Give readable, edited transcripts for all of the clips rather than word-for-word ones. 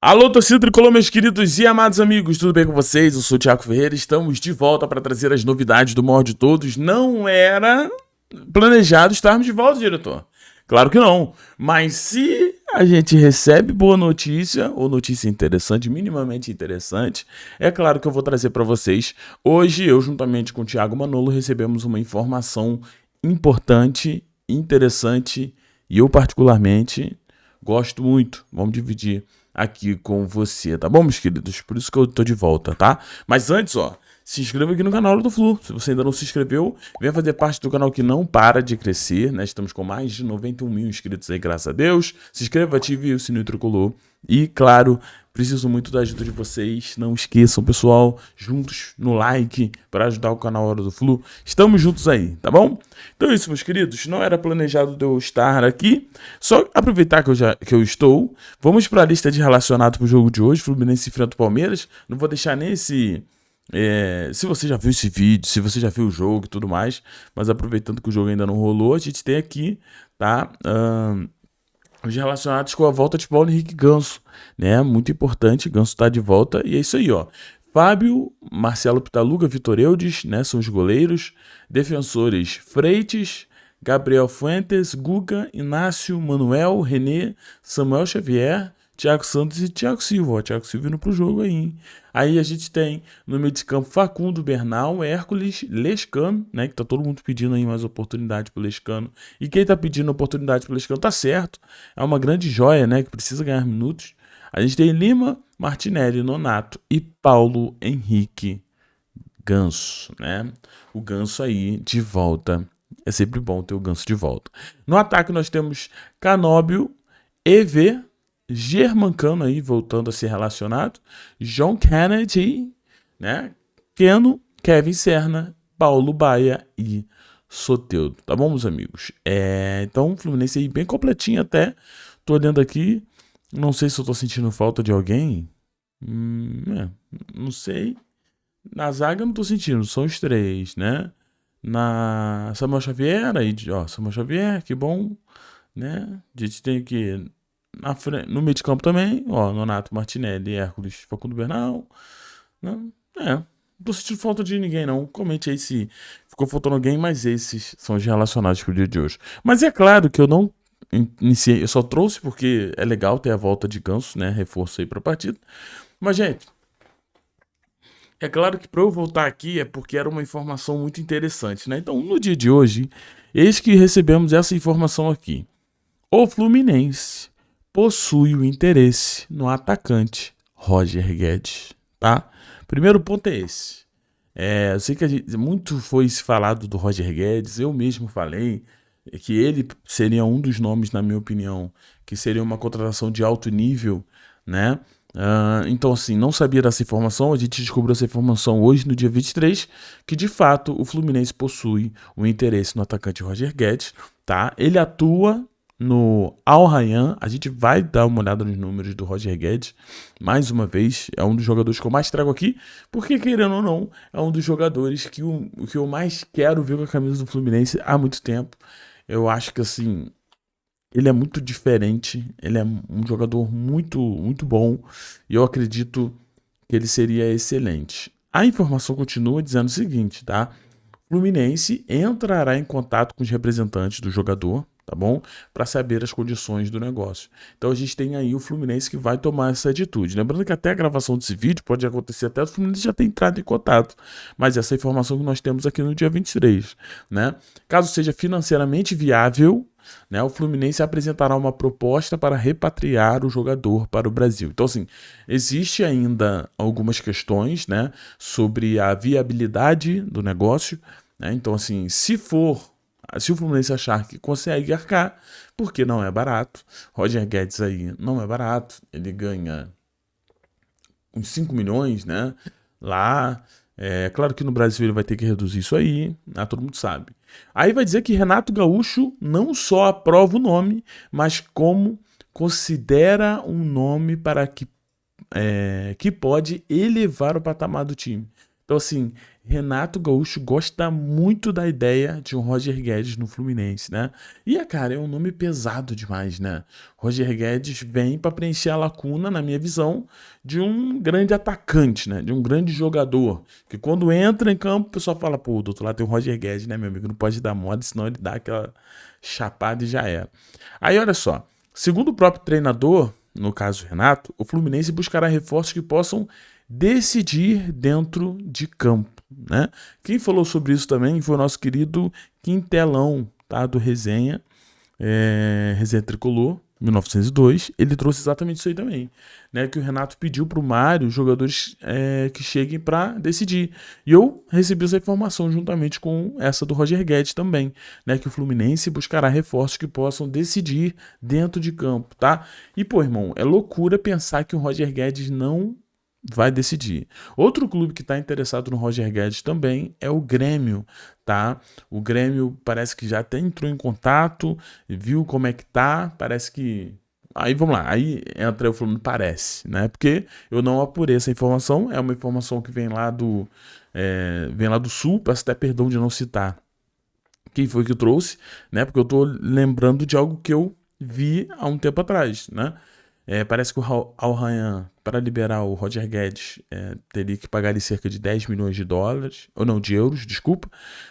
Alô, torcida tricolor, meus queridos e amados amigos, tudo bem com vocês? Eu sou o Thiago Ferreira, estamos de volta para trazer as novidades do maior de todos. Não era planejado estarmos de volta, diretor. Claro que não, mas se a gente recebe boa notícia, ou notícia interessante, minimamente interessante, é claro que eu vou trazer para vocês. Hoje, eu juntamente com o Thiago Manolo, recebemos uma informação importante, interessante, e eu particularmente gosto muito. Vamos dividir aqui com você, tá bom, meus queridos? Por isso que eu tô de volta, tá? Mas antes, ó, se inscreva aqui no canal do Flu. Se você ainda não se inscreveu, venha fazer parte do canal que não para de crescer, né? Estamos com mais de 91 mil inscritos aí, graças a Deus. Se inscreva, ative o sininho tricolor. E, claro, preciso muito da ajuda de vocês. Não esqueçam, pessoal, juntos no like para ajudar o canal Hora do Flu. Estamos juntos aí, tá bom? Então é isso, meus queridos. Não era planejado de eu estar aqui. Só aproveitar que eu estou. Vamos para a lista de relacionados para o jogo de hoje. Fluminense enfrenta o Palmeiras. Não vou deixar nem esse... se você já viu esse vídeo, se você já viu o jogo e tudo mais, mas aproveitando que o jogo ainda não rolou, a gente tem aqui, tá? Os relacionados com a volta de Paulo Henrique Ganso, né? Muito importante, Ganso tá de volta e é isso aí, ó. Fábio, Marcelo Pitaluga, Vitor Eudes, né? São os goleiros. Defensores, Freitas, Gabriel Fuentes, Guga, Inácio, Manuel, René, Samuel Xavier, Thiago Santos e Thiago Silva. Ó, Thiago Silva indo pro jogo aí, hein? Aí a gente tem no meio de campo Facundo, Bernal, Hércules, Lescano, né? Que tá todo mundo pedindo aí mais oportunidade pro Lescano. E quem tá pedindo oportunidade pro Lescano tá certo. É uma grande joia, né? Que precisa ganhar minutos. A gente tem Lima, Martinelli, Nonato e Paulo Henrique Ganso, né? O Ganso aí de volta. É sempre bom ter o Ganso de volta. No ataque nós temos Canóbio, EV, Germancano aí voltando a ser relacionado, John Kennedy, né? Keno, Kevin Serna, Paulo Baia e Soteldo, tá bom, meus amigos? Então o Fluminense aí bem completinho até. Tô olhando aqui, não sei se eu tô sentindo falta de alguém. Não sei. Na zaga eu não tô sentindo, são os três, né? Na Samuel Xavier, aí, ó, Samuel Xavier, que bom, né? A gente tem aqui no meio de campo também, ó, Nonato, Martinelli, Hércules, Facundo Bernal. Não tô sentindo falta de ninguém, não. Comente aí se ficou faltando alguém, mas esses são os relacionados pro dia de hoje. Mas é claro que eu não iniciei, eu só trouxe porque é legal ter a volta de Ganso, né? Reforço aí pra partida. Mas, gente, é claro que para eu voltar aqui é porque era uma informação muito interessante, né? Então, no dia de hoje, eis que recebemos essa informação aqui. O Fluminense possui o interesse no atacante Roger Guedes, tá? Primeiro ponto é esse. Eu sei que muito foi se falado do Roger Guedes, eu mesmo falei que ele seria um dos nomes, na minha opinião, que seria uma contratação de alto nível, né? Então, assim, não sabia dessa informação, a gente descobriu essa informação hoje, no dia 23, que de fato o Fluminense possui um interesse no atacante Roger Guedes, tá? Ele atua no Al Rayyan, a gente vai dar uma olhada nos números do Roger Guedes, mais uma vez, é um dos jogadores que eu mais trago aqui, porque querendo ou não, é um dos jogadores que eu mais quero ver com a camisa do Fluminense há muito tempo. Eu acho que, assim, ele é muito diferente, ele é um jogador muito, muito bom e eu acredito que ele seria excelente. A informação continua dizendo o seguinte, tá? Fluminense entrará em contato com os representantes do jogador, tá bom? Para saber as condições do negócio. Então a gente tem aí o Fluminense que vai tomar essa atitude. Lembrando que até a gravação desse vídeo pode acontecer até o Fluminense já ter entrado em contato. Mas essa é a informação que nós temos aqui no dia 23, né? Caso seja financeiramente viável, né, o Fluminense apresentará uma proposta para repatriar o jogador para o Brasil. Então, assim, existe ainda algumas questões, né, sobre a viabilidade do negócio, né? Então, assim, se o Fluminense achar que consegue arcar, porque não é barato, Roger Guedes aí não é barato, ele ganha uns 5 milhões, né, lá. Claro que no Brasil ele vai ter que reduzir isso aí, né, todo mundo sabe. Aí vai dizer que Renato Gaúcho não só aprova o nome, mas como considera um nome para que pode elevar o patamar do time. Então, assim, Renato Gaúcho gosta muito da ideia de um Roger Guedes no Fluminense, né? E, cara, é um nome pesado demais, né? Roger Guedes vem para preencher a lacuna, na minha visão, de um grande atacante, né? De um grande jogador. Que quando entra em campo, o pessoal fala, pô, do outro lado tem o Roger Guedes, né, meu amigo? Não pode dar mole, senão ele dá aquela chapada e já era. Aí, olha só. Segundo o próprio treinador, no caso Renato, o Fluminense buscará reforços que possam decidir dentro de campo, né? Quem falou sobre isso também foi o nosso querido Quintelão, tá? Do Resenha, Resenha Tricolor, 1902. Ele trouxe exatamente isso aí também, né? Que o Renato pediu para o Mário jogadores que cheguem para decidir. E eu recebi essa informação juntamente com essa do Roger Guedes também, né? Que o Fluminense buscará reforços que possam decidir dentro de campo, tá? E, pô, irmão, é loucura pensar que o Roger Guedes não vai decidir. Outro clube que está interessado no Roger Guedes também é o Grêmio, tá? O Grêmio parece que já até entrou em contato, viu como é que tá, parece que... Aí vamos lá, aí entra eu falando parece, né? Porque eu não apurei essa informação, é uma informação que vem lá do Sul, peço até perdão de não citar quem foi que trouxe, né? Porque eu tô lembrando de algo que eu vi há um tempo atrás, né? Parece que o Al Rayyan, para liberar o Roger Guedes, teria que pagar ali cerca de 10 milhões de dólares, ou não, de euros, desculpa,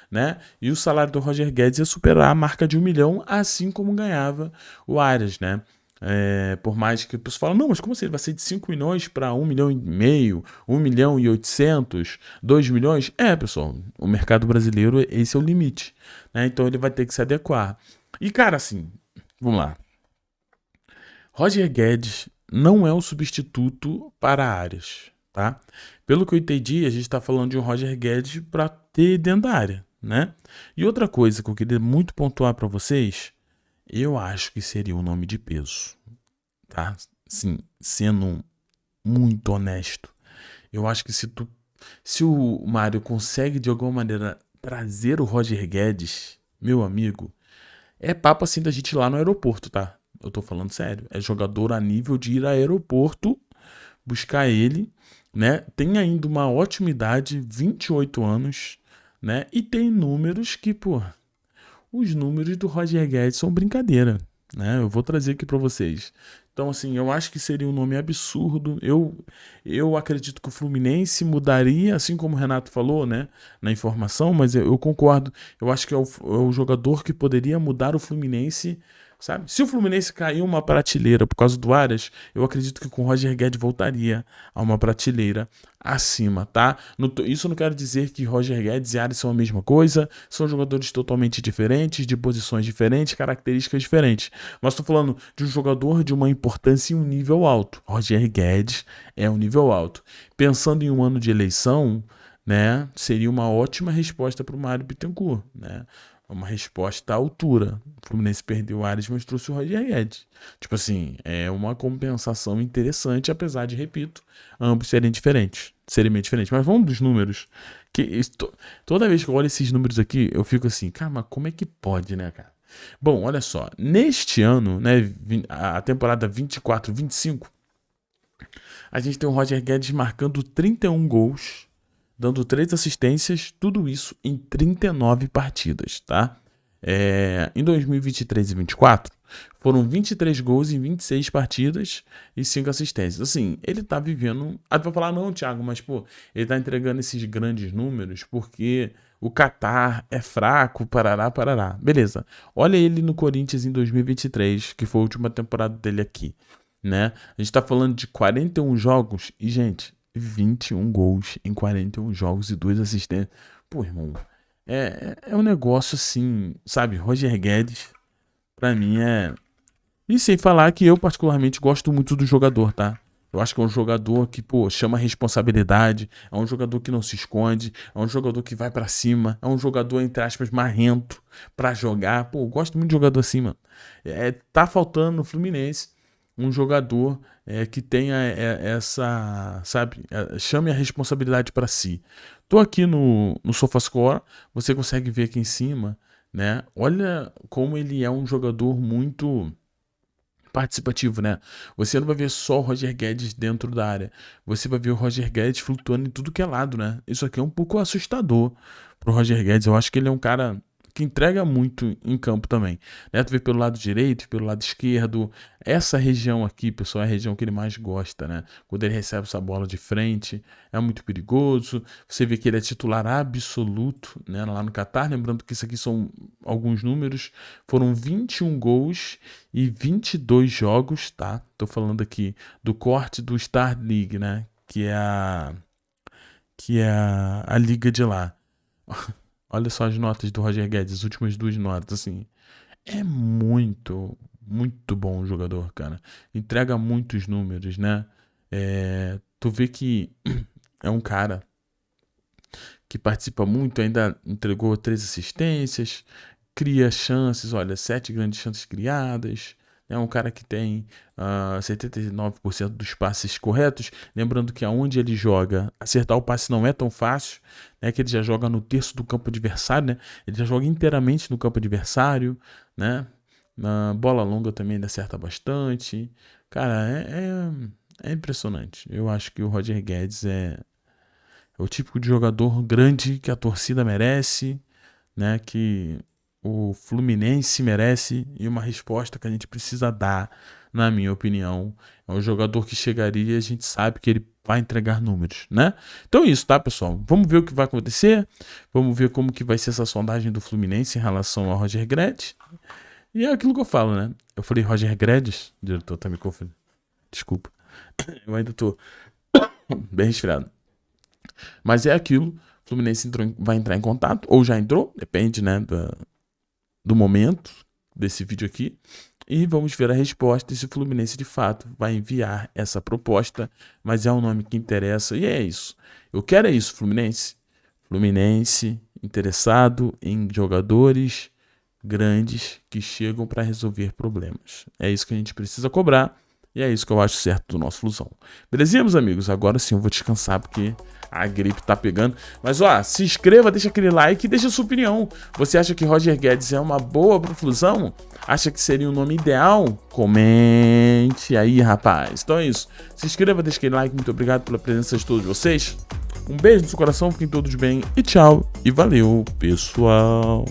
né? E o salário do Roger Guedes ia superar a marca de 1 milhão, assim como ganhava o Arias, né? Por mais que o pessoal fala, não, mas como assim? Ele vai ser de 5 milhões para 1 milhão e meio, 1 milhão e 800, 2 milhões? Pessoal, o mercado brasileiro, esse é o limite, né? Então ele vai ter que se adequar. E, cara, assim, vamos lá. Roger Guedes não é o substituto para Arias, tá? Pelo que eu entendi, a gente está falando de um Roger Guedes para ter dentro da área, né? E outra coisa que eu queria muito pontuar para vocês, eu acho que seria um nome de peso, tá? Sim, sendo muito honesto. Eu acho que se o Mário consegue de alguma maneira trazer o Roger Guedes, meu amigo, é papo assim da gente ir lá no aeroporto, tá? Eu tô falando sério. É jogador a nível de ir ao aeroporto buscar ele, né? Tem ainda uma ótima idade, 28 anos, né? E tem números que, pô, os números do Roger Guedes são brincadeira, né? Eu vou trazer aqui para vocês. Então, assim, eu acho que seria um nome absurdo. Eu acredito que o Fluminense mudaria, assim como o Renato falou, né, na informação, mas eu concordo. Eu acho que é o jogador que poderia mudar o Fluminense, sabe? Se o Fluminense cair uma prateleira por causa do Arias, eu acredito que com o Roger Guedes voltaria a uma prateleira acima, tá? Isso não quero dizer que Roger Guedes e Arias são a mesma coisa, são jogadores totalmente diferentes, de posições diferentes, características diferentes. Mas estou falando de um jogador de uma importância e um nível alto. Roger Guedes é um nível alto. Pensando em um ano de eleição, né, seria uma ótima resposta para o Mário Bittencourt, né? Uma resposta à altura. O Fluminense perdeu o Arias, mas trouxe o Roger Guedes. Tipo assim, é uma compensação interessante, apesar de, repito, ambos serem diferentes. Serem meio diferentes. Mas vamos dos números. Toda vez que eu olho esses números aqui, eu fico assim, cara, mas como é que pode, né, cara? Bom, olha só. Neste ano, né, a temporada 24-25, a gente tem o Roger Guedes marcando 31 gols, dando 3 assistências, tudo isso em 39 partidas, tá? Em 2023 e 24, foram 23 gols em 26 partidas e 5 assistências. Assim, ele tá vivendo... Aí tu vai falar, não, Thiago, mas, pô, ele tá entregando esses grandes números porque o Qatar é fraco, parará, parará. Beleza. Olha ele no Corinthians em 2023, que foi a última temporada dele aqui, né? A gente tá falando de 41 jogos e, gente, 21 gols em 41 jogos e 2 assistências. Pô, irmão, é um negócio assim, sabe? Roger Guedes, pra mim E sem falar que eu particularmente gosto muito do jogador, tá? Eu acho que é um jogador que, pô, chama responsabilidade, é um jogador que não se esconde, é um jogador que vai pra cima, é um jogador, entre aspas, marrento pra jogar. Pô, eu gosto muito de jogador assim, mano. Tá faltando no Fluminense um jogador que tenha essa, sabe, chame a responsabilidade pra si. Tô aqui no SofaScore, você consegue ver aqui em cima, né? Olha como ele é um jogador muito participativo, né? Você não vai ver só o Roger Guedes dentro da área. Você vai ver o Roger Guedes flutuando em tudo que é lado, né? Isso aqui é um pouco assustador pro Roger Guedes. Eu acho que ele é um cara que entrega muito em campo também, né? Tu vê pelo lado direito e pelo lado esquerdo. Essa região aqui, pessoal, é a região que ele mais gosta, né? Quando ele recebe essa bola de frente, é muito perigoso. Você vê que ele é titular absoluto, né? Lá no Catar, lembrando que isso aqui são alguns números. Foram 21 gols e 22 jogos, tá? Tô falando aqui do corte do Star League, né? Que é a liga de lá. Olha só as notas do Roger Guedes, as últimas duas notas, assim. É muito, muito bom o jogador, cara. Entrega muitos números, né? Tu vê que é um cara que participa muito, ainda entregou 3 assistências, cria chances, olha, 7 grandes chances criadas. É um cara que tem 79% dos passes corretos. Lembrando que aonde ele joga, acertar o passe não é tão fácil, né? Que ele já joga no terço do campo adversário, né? Ele já joga inteiramente no campo adversário, né? Na bola longa também ele acerta bastante. Cara, é impressionante. Eu acho que o Roger Guedes é o típico de jogador grande que a torcida merece, né? Que o Fluminense merece e uma resposta que a gente precisa dar, na minha opinião. É um jogador que chegaria e a gente sabe que ele vai entregar números, né? Então é isso, tá, pessoal? Vamos ver o que vai acontecer. Vamos ver como que vai ser essa sondagem do Fluminense em relação ao Roger Guedes. E é aquilo que eu falo, né? Eu falei Roger Guedes, o diretor tá me confundindo. Desculpa. Eu ainda tô bem resfriado. Mas é aquilo. O Fluminense vai entrar em contato, ou já entrou, depende, né, do momento desse vídeo aqui. E vamos ver a resposta e se o Fluminense de fato vai enviar essa proposta. Mas é um nome que interessa e é isso. Eu quero é isso, Fluminense. Fluminense interessado em jogadores grandes que chegam para resolver problemas. É isso que a gente precisa cobrar. E é isso que eu acho certo do nosso Flusão. Belezinha, meus amigos? Agora sim eu vou descansar porque a gripe tá pegando. Mas ó, se inscreva, deixa aquele like e deixa a sua opinião. Você acha que Roger Guedes é uma boa pro Flusão? Acha que seria um nome ideal? Comente aí, rapaz. Então é isso. Se inscreva, deixa aquele like. Muito obrigado pela presença de todos vocês. Um beijo no seu coração, fiquem todos bem e tchau. E valeu, pessoal.